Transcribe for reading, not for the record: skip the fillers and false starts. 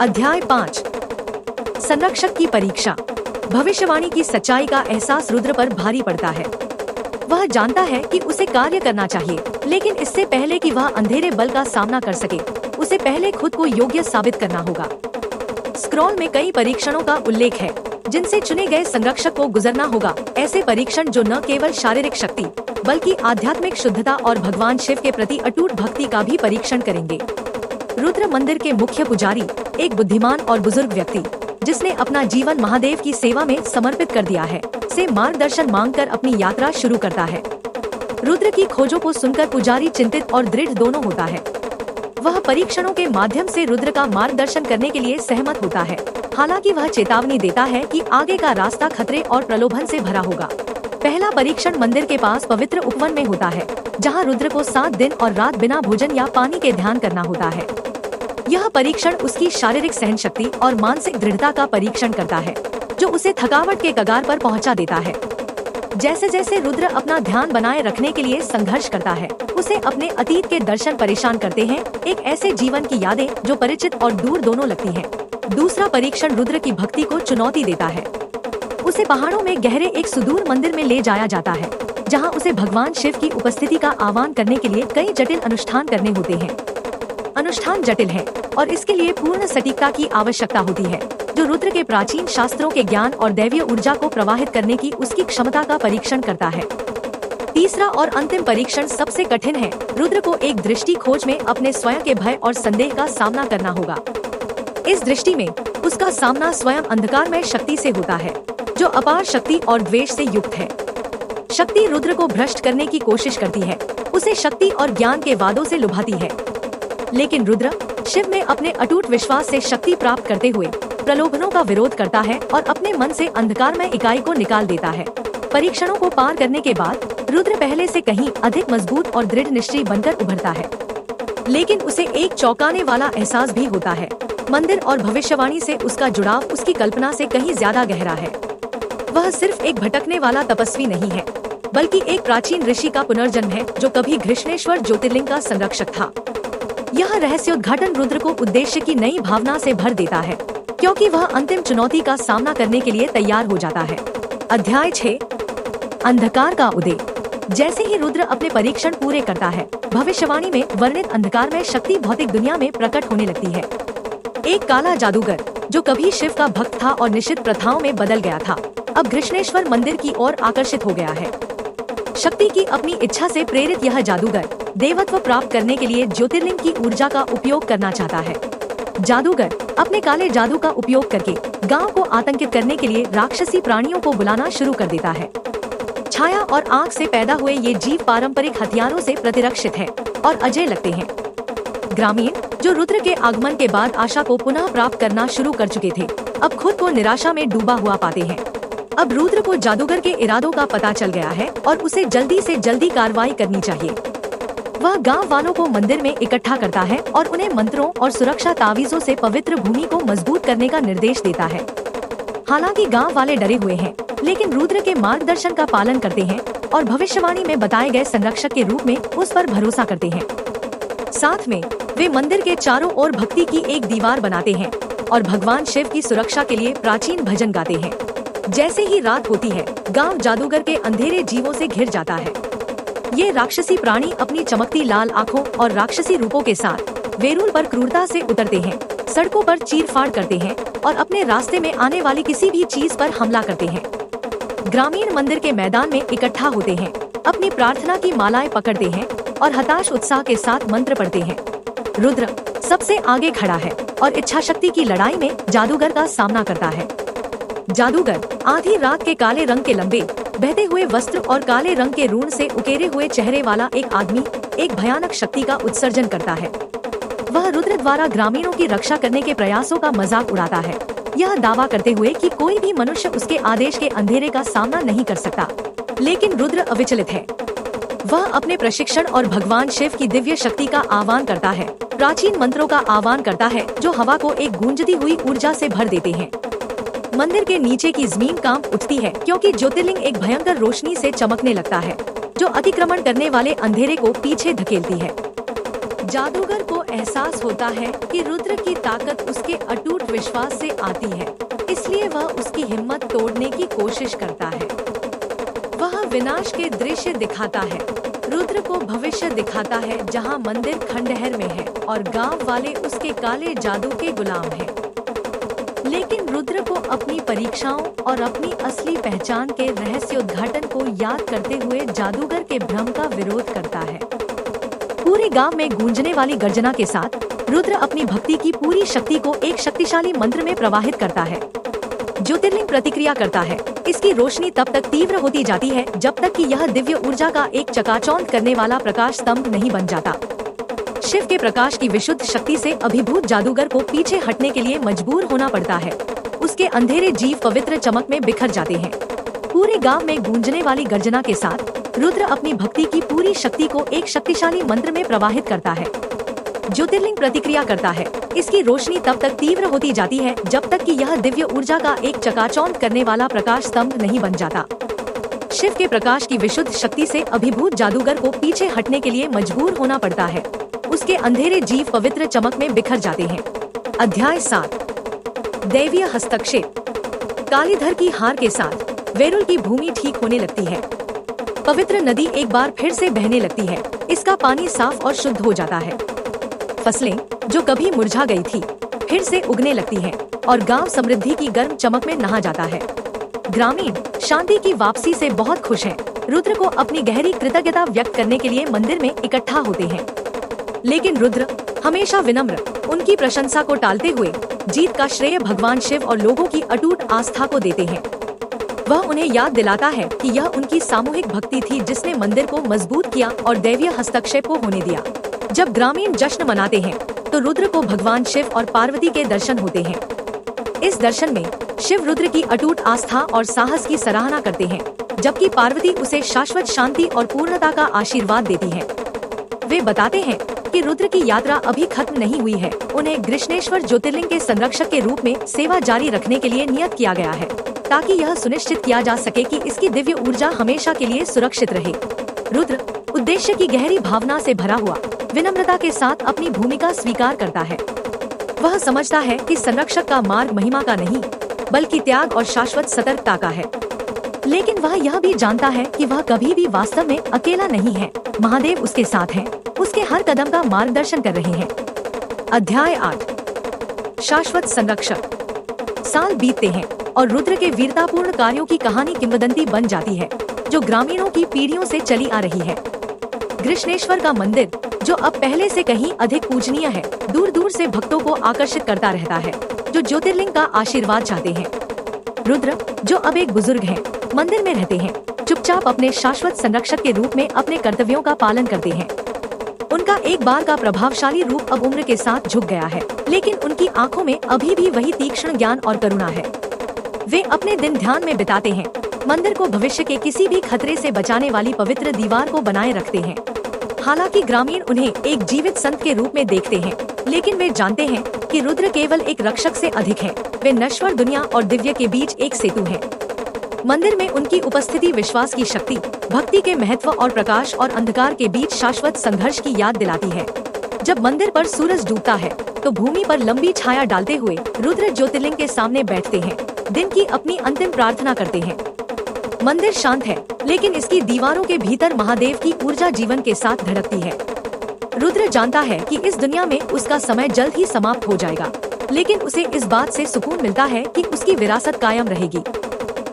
अध्याय 5 संरक्षक की परीक्षा। भविष्यवाणी की सच्चाई का एहसास रुद्र पर भारी पड़ता है। वह जानता है कि उसे कार्य करना चाहिए, लेकिन इससे पहले कि वह अंधेरे बल का सामना कर सके, उसे पहले खुद को योग्य साबित करना होगा। स्क्रॉल में कई परीक्षणों का उल्लेख है जिनसे चुने गए संरक्षक को गुजरना होगा। ऐसे परीक्षण जो न केवल शारीरिक शक्ति बल्कि आध्यात्मिक शुद्धता और भगवान शिव के प्रति अटूट भक्ति का भी परीक्षण करेंगे। रुद्र मंदिर के मुख्य पुजारी, एक बुद्धिमान और बुजुर्ग व्यक्ति जिसने अपना जीवन महादेव की सेवा में समर्पित कर दिया है, से मार्गदर्शन मांगकर अपनी यात्रा शुरू करता है। रुद्र की खोजों को सुनकर पुजारी चिंतित और दृढ़ दोनों होता है। वह परीक्षणों के माध्यम से रुद्र का मार्गदर्शन करने के लिए सहमत होता है, हालांकि वह चेतावनी देता है कि आगे का रास्ता खतरे और प्रलोभन से भरा होगा। पहला परीक्षण मंदिर के पास पवित्र उपवन में होता है, जहां रुद्र को 7 दिन और रात बिना भोजन या पानी के ध्यान करना होता है। यह परीक्षण उसकी शारीरिक सहनशक्ति और मानसिक दृढ़ता का परीक्षण करता है, जो उसे थकावट के कगार पर पहुंचा देता है। जैसे जैसे रुद्र अपना ध्यान बनाए रखने के लिए संघर्ष करता है, उसे अपने अतीत के दर्शन परेशान करते हैं, एक ऐसे जीवन की यादें जो परिचित और दूर दोनों लगती हैं। दूसरा परीक्षण रुद्र की भक्ति को चुनौती देता है। उसे पहाड़ों में गहरे एक सुदूर मंदिर में ले जाया जाता है, जहां उसे भगवान शिव की उपस्थिति का आह्वान करने के लिए कई जटिल अनुष्ठान करने होते हैं। अनुष्ठान जटिल है और इसके लिए पूर्ण सटीकता की आवश्यकता होती है, जो रुद्र के प्राचीन शास्त्रों के ज्ञान और दैवीय ऊर्जा को प्रवाहित करने की उसकी क्षमता का परीक्षण करता है। तीसरा और अंतिम परीक्षण सबसे कठिन है। रुद्र को एक दृष्टि खोज में अपने स्वयं के भय और संदेह का सामना करना होगा। इस दृष्टि में उसका सामना स्वयं अंधकारमय शक्ति से होता है, जो अपार शक्ति और द्वेष से युक्त है। शक्ति रुद्र को भ्रष्ट करने की कोशिश करती है, उसे शक्ति और ज्ञान के वादों से लुभाती है, लेकिन रुद्र शिव में अपने अटूट विश्वास से शक्ति प्राप्त करते हुए प्रलोभनों का विरोध करता है और अपने मन से अंधकारमय इकाई को निकाल देता है। परीक्षणों को पार करने के बाद रुद्र पहले से कहीं अधिक मजबूत और दृढ़ निश्चयी बनकर उभरता है, लेकिन उसे एक चौंकाने वाला एहसास भी होता है। मंदिर और भविष्यवाणी से उसका जुड़ाव उसकी कल्पना से कहीं ज्यादा गहरा है। वह सिर्फ एक भटकने वाला तपस्वी नहीं है, बल्कि एक प्राचीन ऋषि का पुनर्जन्म है, जो कभी घृष्णेश्वर ज्योतिर्लिंग का संरक्षक था। यह रहस्योद्घाटन रुद्र को उद्देश्य की नई भावना से भर देता है, क्योंकि वह अंतिम चुनौती का सामना करने के लिए तैयार हो जाता है। अध्याय 6 अंधकार का उदय। जैसे ही रुद्र अपने परीक्षण पूरे करता है, भविष्यवाणी में वर्णित अंधकार में शक्ति भौतिक दुनिया में प्रकट होने लगती है। एक काला जादूगर जो कभी शिव का भक्त था और निश्चित प्रथाओं में बदल गया था, अब घृष्णेश्वर मंदिर की ओर आकर्षित हो गया है। शक्ति की अपनी इच्छा से प्रेरित यह जादूगर देवत्व प्राप्त करने के लिए ज्योतिर्लिंग की ऊर्जा का उपयोग करना चाहता है। जादूगर अपने काले जादू का उपयोग करके गांव को आतंकित करने के लिए राक्षसी प्राणियों को बुलाना शुरू कर देता है। छाया और आग से पैदा हुए ये जीव पारंपरिक हथियारों से प्रतिरक्षित है और अजय लगते हैं। ग्रामीण जो रुद्र के आगमन के बाद आशा को पुनः प्राप्त करना शुरू कर चुके थे, अब खुद को निराशा में डूबा हुआ पाते हैं। अब रुद्र को जादूगर के इरादों का पता चल गया है और उसे जल्दी से जल्दी कार्रवाई करनी चाहिए। वह गांव वालों को मंदिर में इकट्ठा करता है और उन्हें मंत्रों और सुरक्षा तावीजों से पवित्र भूमि को मजबूत करने का निर्देश देता है। हालांकि गांव वाले डरे हुए हैं, लेकिन रुद्र के मार्गदर्शन का पालन करते हैं और भविष्यवाणी में बताए गए संरक्षक के रूप में उस पर भरोसा करते हैं। साथ में वे मंदिर के चारों ओर भक्ति की एक दीवार बनाते हैं और भगवान शिव की सुरक्षा के लिए प्राचीन भजन गाते हैं। जैसे ही रात होती है, गांव जादूगर के अंधेरे जीवों से घिर जाता है। ये राक्षसी प्राणी अपनी चमकती लाल आँखों और राक्षसी रूपों के साथ वेरूल पर क्रूरता से उतरते हैं, सड़कों पर चीर-फाड़ करते हैं और अपने रास्ते में आने वाली किसी भी चीज पर हमला करते हैं। ग्रामीण मंदिर के मैदान में इकट्ठा होते हैं, अपनी प्रार्थना की मालाएं पकड़ते हैं और हताश उत्साह के साथ मंत्र पढ़ते हैं। रुद्र सबसे आगे खड़ा है और इच्छा शक्ति की लड़ाई में जादूगर का सामना करता है। जादूगर आधी रात के काले रंग के लंबे बहते हुए वस्त्र और काले रंग के रून से उकेरे हुए चेहरे वाला एक आदमी एक भयानक शक्ति का उत्सर्जन करता है। वह रुद्र द्वारा ग्रामीणों की रक्षा करने के प्रयासों का मजाक उड़ाता है, यह दावा करते हुए कि कोई भी मनुष्य उसके आदेश के अंधेरे का सामना नहीं कर सकता। लेकिन रुद्र अविचलित है। वह अपने प्रशिक्षण और भगवान शिव की दिव्य शक्ति का आह्वान करता है, प्राचीन मंत्रों का आह्वान करता है जो हवा को एक गूंजती हुई ऊर्जा से भर देते हैं। मंदिर के नीचे की जमीन कांप उठती है, क्योंकि ज्योतिर्लिंग एक भयंकर रोशनी से चमकने लगता है, जो अतिक्रमण करने वाले अंधेरे को पीछे धकेलती है। जादूगर को एहसास होता है कि रुद्र की ताकत उसके अटूट विश्वास से आती है, इसलिए वह उसकी हिम्मत तोड़ने की कोशिश करता है। वह विनाश के दृश्य दिखाता है, रुद्र को भविष्य दिखाता है जहां मंदिर खंडहर में है और गांव वाले उसके काले जादू के गुलाम हैं। लेकिन रुद्र को अपनी परीक्षाओं और अपनी असली पहचान के रहस्योद्घाटन को याद करते हुए जादूगर के भ्रम का विरोध करता है। पूरे गांव में गूंजने वाली गर्जना के साथ रुद्र अपनी भक्ति की पूरी शक्ति को एक शक्तिशाली मंत्र में प्रवाहित करता है। ज्योतिर्लिंग प्रतिक्रिया करता है। इसकी रोशनी तब तक तीव्र होती जाती है जब तक कि यह दिव्य ऊर्जा का एक चकाचौंध करने वाला प्रकाश स्तंभ नहीं बन जाता। शिव के प्रकाश की विशुद्ध शक्ति से अभिभूत जादूगर को पीछे हटने के लिए मजबूर होना पड़ता है। उसके अंधेरे जीव पवित्र चमक में बिखर जाते हैं। पूरे गांव में गूंजने वाली गर्जना के साथ रुद्र अपनी भक्ति की पूरी शक्ति को एक शक्तिशाली मंत्र में प्रवाहित करता है। ज्योतिर्लिंग प्रतिक्रिया करता है। इसकी रोशनी तब तक तीव्र होती जाती है जब तक कि यह दिव्य ऊर्जा का एक चकाचौंध करने वाला प्रकाश स्तंभ नहीं बन जाता। शिव के प्रकाश की विशुद्ध शक्ति से अभिभूत जादूगर को पीछे हटने के लिए मजबूर होना पड़ता है। उसके अंधेरे जीव पवित्र चमक में बिखर जाते हैं। अध्याय 7 दैवीय हस्तक्षेप। कालीधर की हार के साथ वेरुल की भूमि ठीक होने लगती है। पवित्र नदी एक बार फिर से बहने लगती है। इसका पानी साफ और शुद्ध हो जाता है। फसलें जो कभी मुरझा गई थी फिर से उगने लगती हैं और गांव समृद्धि की गर्म चमक में नहा जाता है। ग्रामीण शांति की वापसी से बहुत खुश हैं। रुद्र को अपनी गहरी कृतज्ञता व्यक्त करने के लिए मंदिर में इकट्ठा होते हैं। लेकिन रुद्र हमेशा विनम्र, उनकी प्रशंसा को टालते हुए जीत का श्रेय भगवान शिव और लोगों की अटूट आस्था को देते हैं। वह उन्हें याद दिलाता है कि यह उनकी सामूहिक भक्ति थी जिसने मंदिर को मजबूत किया और दैवीय हस्तक्षेप को होने दिया। जब ग्रामीण जश्न मनाते हैं तो रुद्र को भगवान शिव और पार्वती के दर्शन होते हैं। इस दर्शन में शिव रुद्र की अटूट आस्था और साहस की सराहना करते हैं, जबकि पार्वती उसे शाश्वत शांति और पूर्णता का आशीर्वाद देती है। वे बताते हैं कि रुद्र की यात्रा अभी खत्म नहीं हुई है। उन्हें गृष्णेश्वर ज्योतिर्लिंग के संरक्षक के रूप में सेवा जारी रखने के लिए नियत किया गया है, ताकि यह सुनिश्चित किया जा सके कि इसकी दिव्य ऊर्जा हमेशा के लिए सुरक्षित रहे। रुद्र उद्देश्य की गहरी भावना से भरा हुआ विनम्रता के साथ अपनी भूमिका स्वीकार करता है। वह समझता है कि संरक्षक का मार्ग महिमा का नहीं बल्कि त्याग और शाश्वत सतर्कता का है। लेकिन वह यह भी जानता है कि वह कभी भी वास्तव में अकेला नहीं है। महादेव उसके साथ हैं, उसके हर कदम का मार्गदर्शन कर रहे हैं। अध्याय 8 शाश्वत संरक्षक। साल बीतते हैं और रुद्र के वीरतापूर्ण कार्यों की कहानी किंवदंती बन जाती है, जो ग्रामीणों की पीढ़ियों से चली आ रही है। गृष्णेश्वर का मंदिर, जो अब पहले से कहीं अधिक पूजनीय है, दूर दूर से भक्तों को आकर्षित करता रहता है, जो ज्योतिर्लिंग का आशीर्वाद चाहते हैं। रुद्र, जो अब एक बुजुर्ग हैं, मंदिर में रहते हैं, चुपचाप अपने शाश्वत संरक्षक के रूप में अपने कर्तव्यों का पालन करते हैं। उनका एक बार का प्रभावशाली रूप अब उम्र के साथ झुक गया है, लेकिन उनकी आंखों में अभी भी वही तीक्ष्ण ज्ञान और करुणा है। वे अपने दिन ध्यान में बिताते हैं, मंदिर को भविष्य के किसी भी खतरे से बचाने वाली पवित्र दीवार को बनाए रखते हैं। हालांकि ग्रामीण उन्हें एक जीवित संत के रूप में देखते हैं, लेकिन वे जानते हैं कि रुद्र केवल एक रक्षक से अधिक है। वे नश्वर दुनिया और दिव्य के बीच एक सेतु हैं। मंदिर में उनकी उपस्थिति विश्वास की शक्ति, भक्ति के महत्व और प्रकाश और अंधकार के बीच शाश्वत संघर्ष की याद दिलाती है। जब मंदिर पर सूरज डूबता है तो भूमि पर लंबी छाया डालते हुए रुद्र ज्योतिर्लिंग के सामने बैठते हैं, दिन की अपनी अंतिम प्रार्थना करते हैं। मंदिर शांत है, लेकिन इसकी दीवारों के भीतर महादेव की ऊर्जा जीवन के साथ धड़कती है। रुद्र जानता है कि इस दुनिया में उसका समय जल्द ही समाप्त हो जाएगा, लेकिन उसे इस बात से सुकून मिलता है कि उसकी विरासत कायम रहेगी।